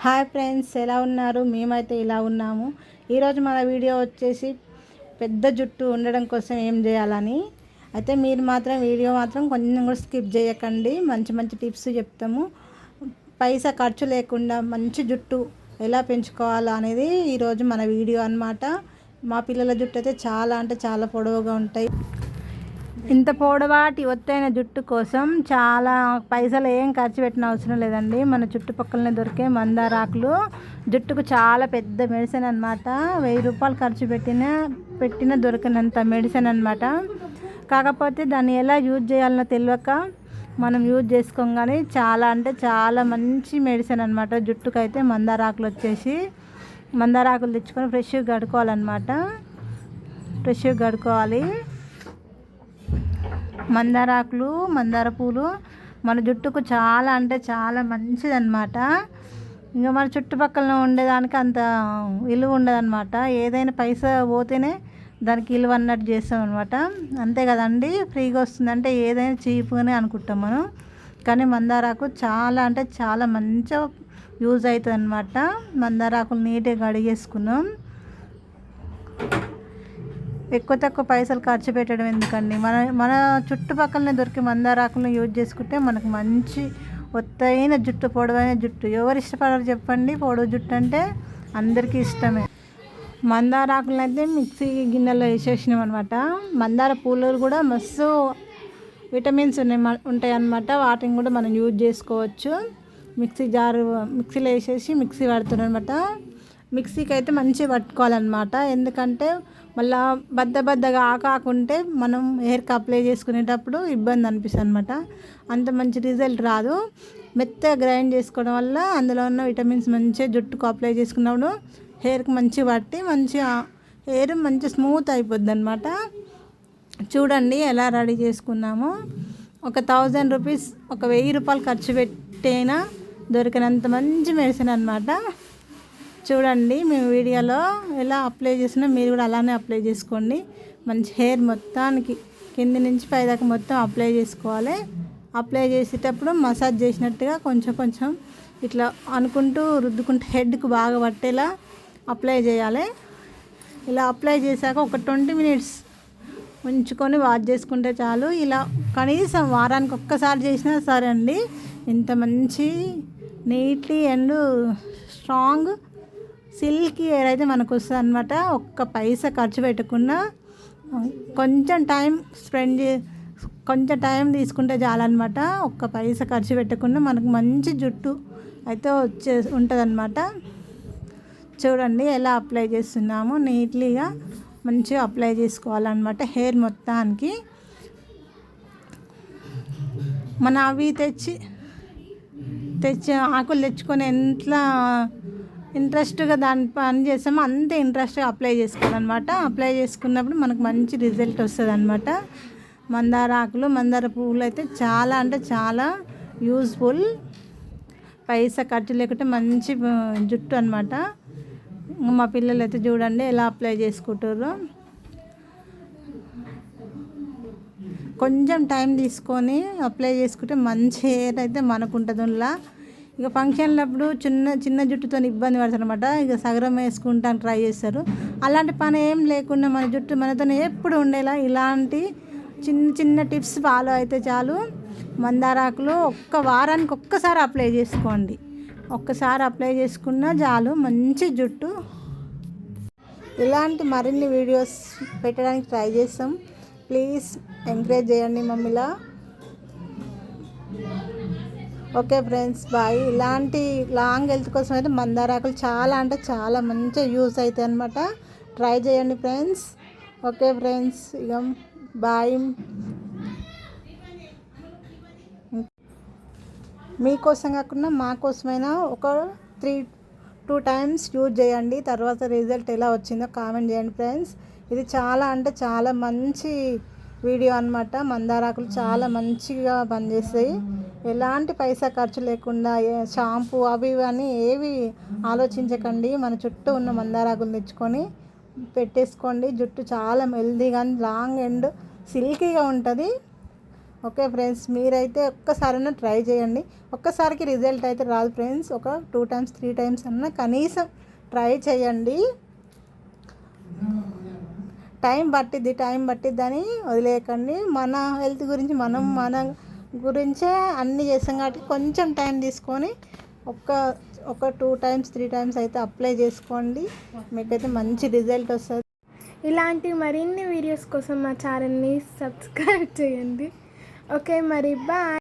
Hi friends, ఎలా ఉన్నారు? మేమైతే ఇలా ఉన్నాము. ఈరోజు మన వీడియో వచ్చేసి పెద్ద జుట్టు ఉండడం కోసం ఏం చేయాలని. అయితే మీరు మాత్రం వీడియో మాత్రం కొంచెం కూడా స్కిప్ చేయకండి. మంచి మంచి టిప్స్ చెప్తాము. పైసా ఖర్చు లేకుండా మంచి జుట్టు ఎలా పెంచుకోవాలో అనేది ఈరోజు మన వీడియో అన్నమాట. మా పిల్లల జుట్టు అయితే చాలా అంటే చాలా పొడవుగా ఉంటాయి. ఇంత పొడవాటి ఒత్తైన జుట్టు కోసం చాలా పైసలు ఏం ఖర్చు పెట్టిన అవసరం లేదండి. మన చుట్టుపక్కలనే దొరికే మందారాకులు జుట్టుకు చాలా పెద్ద మెడిసిన్ అనమాట. 1000 రూపాయలు ఖర్చు పెట్టిన దొరికినంత మెడిసిన్ అనమాట. కాకపోతే దాన్ని ఎలా యూజ్ చేయాలనో తెలియక మనం యూజ్ చేసుకోగానే చాలా అంటే చాలా మంచి మెడిసిన్ అనమాట. జుట్టుకైతే మందారాకులు వచ్చేసి మందారాకులు తెచ్చుకొని ఫ్రెష్గా కడుక్కోవాలన్నమాట. ఫ్రెష్గా కడుక్కోవాలి. మందారాకులు, మందార పూలు మన జుట్టుకు చాలా అంటే చాలా మంచిదన్నమాట. ఇంకా మన చుట్టుపక్కల ఉండేదానికి అంత విలువ ఉండదన్నమాట. ఏదైనా పైసా పోతేనే దానికి విలువ అన్నట్టు చేస్తాం అనమాట. అంతే కదండి, ఫ్రీగా వస్తుందంటే ఏదైనా చీప్గానే అనుకుంటాం మనం. కానీ మందారాకు చాలా అంటే చాలా మంచిగా యూజ్ అవుతుంది అనమాట. మందారాకులు నీట్గా కడిగేసుకున్నాం. ఎక్కువ తక్కువ పైసలు ఖర్చు పెట్టడం ఎందుకండి, మన చుట్టుపక్కలనే దొరికే మందారాకులను యూజ్ చేసుకుంటే మనకు మంచి ఒత్తైన జుట్టు, పొడవైన జుట్టు. ఎవరు ఇష్టపడరు చెప్పండి? పొడవు జుట్టు అంటే అందరికీ ఇష్టమే. మందారాకులను అయితే మిక్సీ గిన్నెలో వేసేసినాం అనమాట. మందార పూలు కూడా మస్తు విటమిన్స్ ఉంటాయి అన్నమాట. వాటిని కూడా మనం యూజ్ చేసుకోవచ్చు. మిక్సీలో వేసేసి మిక్సీ పడుతున్నాం అనమాట. మిక్సీకి అయితే మంచిగా పట్టుకోవాలన్నమాట. ఎందుకంటే మళ్ళీ బద్దగా ఆకాకుంటే మనం హెయిర్కి అప్లై చేసుకునేటప్పుడు ఇబ్బంది అనిపిస్తుంది అనమాట. అంత మంచి రిజల్ట్ రాదు. మెత్తగా గ్రైండ్ చేసుకోవడం వల్ల అందులో ఉన్న విటమిన్స్ మంచిగా జుట్టుకు అప్లై చేసుకున్నప్పుడు హెయిర్కి మంచిగా పట్టి మంచిగా హెయిర్ మంచి స్మూత్ అయిపోద్ది అనమాట. చూడండి ఎలా రెడీ చేసుకున్నాము. ఒక 1000 రూపీస్, ఒక 1000 రూపాయలు ఖర్చు పెట్టైనా దొరికినంత మంచి మెడిసిన్ అనమాట. చూడండి మేము వీడియోలో ఎలా అప్లై చేసినా మీరు కూడా అలానే అప్లై చేసుకోండి. మంచి హెయిర్ మొత్తానికి కింది నుంచి పై దాకా మొత్తం అప్లై చేసుకోవాలి. అప్లై చేసేటప్పుడు మసాజ్ చేసినట్టుగా కొంచెం కొంచెం ఇట్లా అనుకుంటూ రుద్దుకుంటూ హెడ్కి బాగా పట్టేలా అప్లై చేయాలి. ఇలా అప్లై చేశాక ఒక 20 మినిట్స్ ఉంచుకొని వాష్ చేసుకుంటే చాలు. ఇలా కనీసం వారానికి ఒక్కసారి చేసినా సరే అండి, ఇంత మంచి neatly and strong silky hair అయితే మనకు వస్తుంది అనమాట. ఒక్క పైసా ఖర్చు పెట్టకుండా కొంచెం టైం తీసుకుంటే చాలన్నమాట. ఒక్క పైసా ఖర్చు పెట్టకుండా మనకు మంచి జుట్టు అయితే ఉంటుంది అనమాట. చూడండి ఎలా అప్లై చేస్తున్నాము. నీట్లీగా మంచిగా అప్లై చేసుకోవాలన్నమాట హెయిర్ మొత్తానికి. మన అవి తెచ్చి ఆకులు తెచ్చుకొని ఎంత ఇంట్రెస్ట్గా దాని పని చేస్తామో అంతే ఇంట్రెస్ట్గా అప్లై చేసుకోవాలన్నమాట. అప్లై చేసుకున్నప్పుడు మనకు మంచి రిజల్ట్ వస్తుంది అనమాట. మందార ఆకులు, మందార పువ్వులు అయితే చాలా అంటే చాలా యూజ్ఫుల్. పైసా ఖర్చు లేకుంటే మంచి జుట్టు అనమాట. మా పిల్లలు అయితే చూడండి ఎలా అప్లై చేసుకుంటారు. కొంచెం టైం తీసుకొని అప్లై చేసుకుంటే మంచి హెయిర్ అయితే మనకు ఉంటుంది. ఇక ఫంక్షన్లప్పుడు చిన్న జుట్టుతో ఇబ్బంది పడతారు అనమాట. ఇక సగరం వేసుకుంటాను ట్రై చేస్తారు. అలాంటి పని ఏం లేకుండా మన జుట్టు మనతో ఎప్పుడు ఉండేలా ఇలాంటి చిన్న టిప్స్ ఫాలో అయితే చాలు. మందారాకులు ఒక్క వారానికి ఒక్కసారి అప్లై చేసుకోండి. ఒక్కసారి అప్లై చేసుకున్నా చాలు మంచి జుట్టు. ఇలాంటి మరిన్ని వీడియోస్ పెట్టడానికి ట్రై చేస్తాం. ప్లీజ్ ఎంకరేజ్ చేయండి మమ్మీలా. Okay friends, bye. ఇలాంటి లాంగ్ హెల్త్ కోసం అయితే మందారాకులు చాలా అంటే చాలా మంచిగా యూస్ అవుతాయి అనమాట. ట్రై చేయండి ఫ్రెండ్స్. ఓకే ఫ్రెండ్స్, ఇక బాయ్. మీకోసం కాకుండా మా కోసమైనా ఒక 2 టైమ్స్ యూజ్ చేయండి. తర్వాత రిజల్ట్ ఎలా వచ్చిందో కామెంట్ చేయండి ఫ్రెండ్స్. ఇది చాలా అంటే చాలా మంచి వీడియో అనమాట. మందారాకులు చాలా మంచిగా పనిచేస్తాయి. ఎలాంటి పైసా ఖర్చు లేకుండా షాంపూ అవి ఇవన్నీ ఏవి ఆలోచించకండి. మన చుట్టూ ఉన్న మందారాకులు తెచ్చుకొని పెట్టేసుకోండి. జుట్టు చాలా హెల్దీగా లాంగ్ అండ్ సిల్కీగా ఉంటుంది. ఓకే ఫ్రెండ్స్, మీరైతే ఒక్కసారైనా ట్రై చేయండి. ఒక్కసారికి రిజల్ట్ అయితే రాదు ఫ్రెండ్స్, ఒక 2 times 3 times అన్నా కనీసం ట్రై చేయండి. టైం పట్టిద్దని వదిలేయకండి. మన హెల్త్ గురించి మన గురించే అన్నీ చేస్తాం కాబట్టి కొంచెం టైం తీసుకొని ఒక 2 times 3 times అయితే అప్లై చేసుకోండి. మీకైతే మంచి రిజల్ట్ వస్తుంది. ఇలాంటి మరిన్ని వీడియోస్ కోసం మా ఛానల్ని సబ్స్క్రైబ్ చేయండి. ఓకే మరి బాయ్.